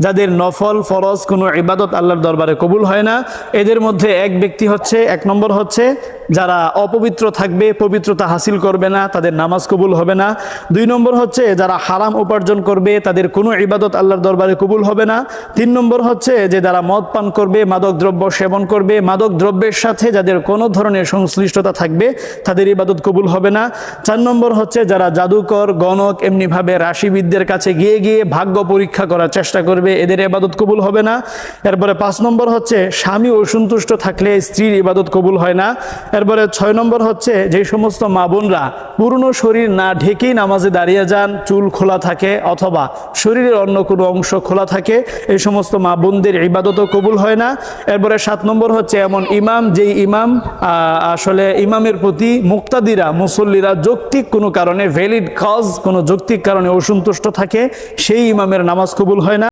যাদের নফল ফরজ কোনো ইবাদত আল্লাহর দরবারে কবুল হয় না। এদের মধ্যে এক ব্যক্তি হচ্ছে, এক নম্বর হচ্ছে যারা অপবিত্র থাকবে, পবিত্রতা হাসিল করবে না, তাদের নামাজ কবুল হবে না। 2 নম্বর হচ্ছে যারা হারাম উপার্জন করবে, তাদের কোনো ইবাদত আল্লাহর দরবারে কবুল হবে না। 3 নম্বর হচ্ছে যে যারা মদ পান করবে, মাদক দ্রব্য সেবন করবে, মাদক দ্রব্যের সাথে যাদের কোনো ধরনের সংশ্লিষ্টতা থাকবে, তাদের ইবাদত কবুল হবে না। 4 নম্বর হচ্ছে যারা জাদুকর, গণক, এমনিভাবে রাশিবিদদের কাছে গিয়ে গিয়ে ভাগ্য পরীক্ষা করার চেষ্টা করবে, এদের ইবাদত কবুল হবে না। এরপরে 5 নম্বর হচ্ছে স্বামী অসন্তুষ্ট থাকলে স্ত্রীর ইবাদত কবুল হয় না। এরপরে 6 নম্বর হচ্ছে যে সমস্ত মা বোনরা পুরনো শরীর না ঢেকেই নামাজে দাঁড়িয়ে যান, চুল খোলা থাকে অথবা শরীরের অন্য কোনো অংশ খোলা থাকে, এই সমস্ত মা বোনদের ইবাদতও কবুল হয় না। এরপরে 7 নম্বর হচ্ছে এমন ইমাম, যেই ইমাম আসলে ইমামের প্রতি মুক্তাদিরা, মুসল্লিরা যৌক্তিক কোনো কারণে, ভ্যালিড কজ, কোনো যৌক্তিক কারণে অসন্তুষ্ট থাকে, সেই ইমামের নামাজ কবুল হয় না।